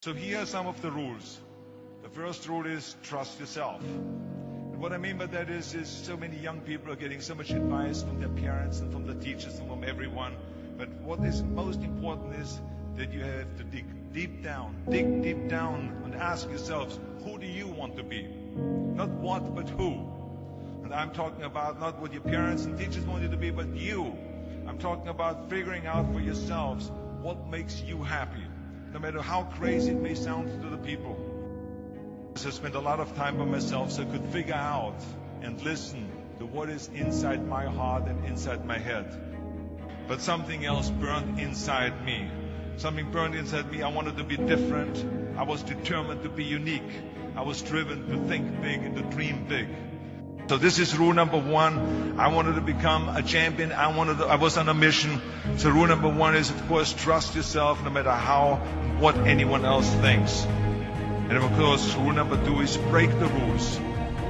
So here are some of the rules. The first rule is trust yourself. And what I mean by that is so many young people are getting so much advice from their parents and from the teachers and from everyone. But what is most important is that you have to dig deep down and ask yourselves, who do you want to be? Not what, but who. And I'm talking about not what your parents and teachers want you to be, but you. I'm talking about figuring out for yourselves what makes you happy. No matter how crazy it may sound to the people. I spent a lot of time by myself so I could figure out and listen to what is inside my heart and inside my head. But something else burned inside me. Something burned inside me. I wanted to be different. I was determined to be unique. I was driven to think big and to dream big. So this is rule number one. I wanted to become a champion. I was on a mission. So rule number one is, of course, trust yourself no matter how, what anyone else thinks. And of course, rule number two is break the rules.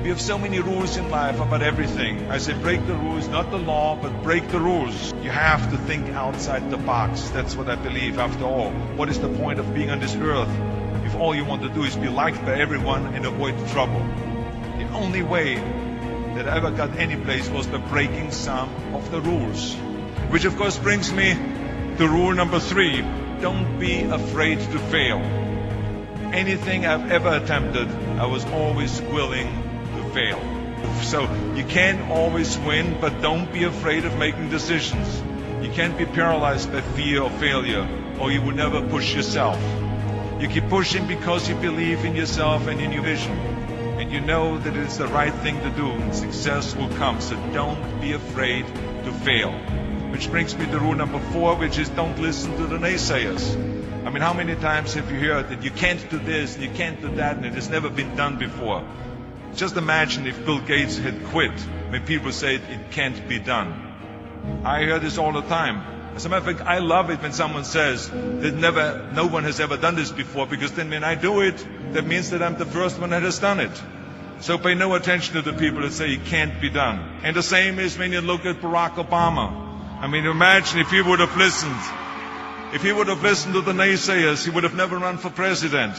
We have so many rules in life about everything. I say break the rules, not the law, but break the rules. You have to think outside the box. That's what I believe after all. What is the point of being on this earth if all you want to do is be liked by everyone and avoid trouble? The only way that I ever got any place was by breaking some of the rules. Which of course brings me to rule number three. Don't be afraid to fail. Anything I've ever attempted, I was always willing to fail. So you can't always win, but don't be afraid of making decisions. You can't be paralyzed by fear of failure, or you will never push yourself. You keep pushing because you believe in yourself and in your vision. And you know that it's the right thing to do, and success will come. So don't be afraid to fail. Which brings me to rule number four, which is don't listen to the naysayers. I mean, how many times have you heard that you can't do this, and you can't do that, and it has never been done before? Just imagine if Bill Gates had quit when people say it can't be done. I hear this all the time. As a matter of fact, I love it when someone says that no one has ever done this before, because then when I do it, that means that I'm the first one that has done it. So pay no attention to the people that say it can't be done. And the same is when you look at Barack Obama. I mean, imagine if he would have listened. If he would have listened to the naysayers, he would have never run for president.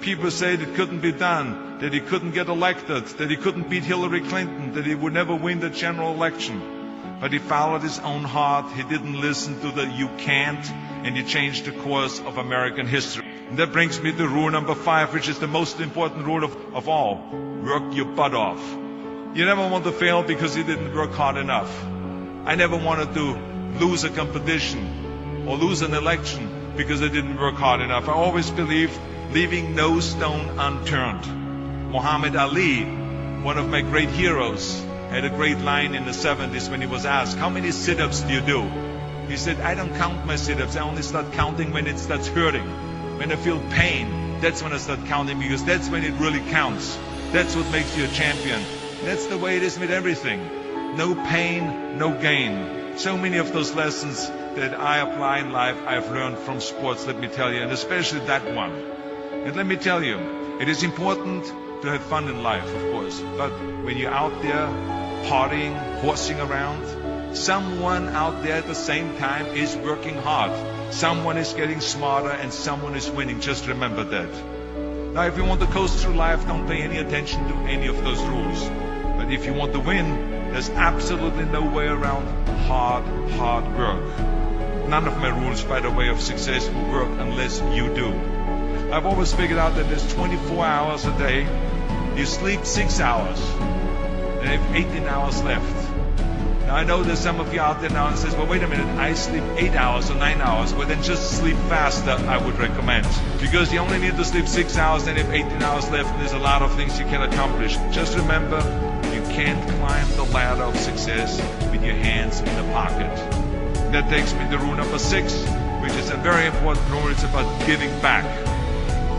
People said it couldn't be done, that he couldn't get elected, that he couldn't beat Hillary Clinton, that he would never win the general election. But he followed his own heart. He didn't listen to the you can't, and he changed the course of American history. And that brings me to rule number five, which is the most important rule of all. Work your butt off. You never want to fail because you didn't work hard enough. I never wanted to lose a competition or lose an election because I didn't work hard enough. I always believed leaving no stone unturned. Muhammad Ali, one of my great heroes, had a great line in the 70s when he was asked, how many sit-ups do you do? He said, I don't count my sit-ups. I only start counting when it starts hurting. When I feel pain, that's when I start counting, because that's when it really counts. That's what makes you a champion. That's the way it is with everything. No pain, no gain. So many of those lessons that I apply in life, I've learned from sports, let me tell you, and especially that one. And let me tell you, it is important to have fun in life, of course. But when you're out there partying, horsing around, someone out there at the same time is working hard. Someone is getting smarter and someone is winning. Just remember that. Now, if you want to coast through life, don't pay any attention to any of those rules. But if you want to win, there's absolutely no way around hard work. None of my rules, by the way, of success will work unless you do. I've always figured out that there's 24 hours a day. You sleep 6 hours, and you have 18 hours left. Now I know there's some of you out there now and says, well, wait a minute, I sleep 8 hours or 9 hours. Well, then just sleep faster, I would recommend. Because you only need to sleep 6 hours, and you have 18 hours left, and there's a lot of things you can accomplish. Just remember, you can't climb the ladder of success with your hands in the pocket. And that takes me to rule number 6, which is a very important rule. It's about giving back.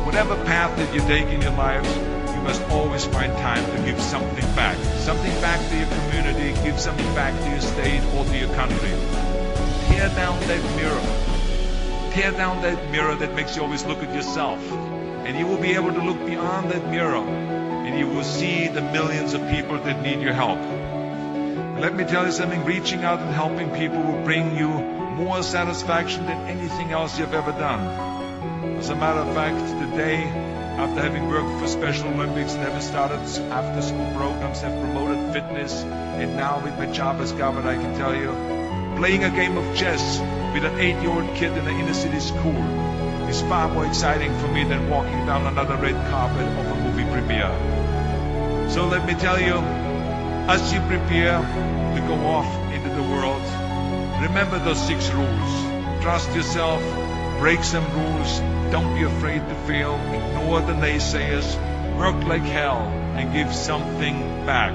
Whatever path that you take in your lives, you must always find time to give something back. Something back to your community, give something back to your state or to your country. Tear down that mirror. Tear down that mirror that makes you always look at yourself. And you will be able to look beyond that mirror, and you will see the millions of people that need your help. And let me tell you something, reaching out and helping people will bring you more satisfaction than anything else you've ever done. As a matter of fact, the today, after having worked for Special Olympics, never started after-school programs, have promoted fitness, and now with my job as governor, I can tell you, playing a game of chess with an 8-year-old kid in an inner-city school is far more exciting for me than walking down another red carpet of a movie premiere. So let me tell you, as you prepare to go off into the world, remember those 6 rules. Trust yourself, break some rules, don't be afraid to fail, ignore the naysayers, work like hell, and give something back.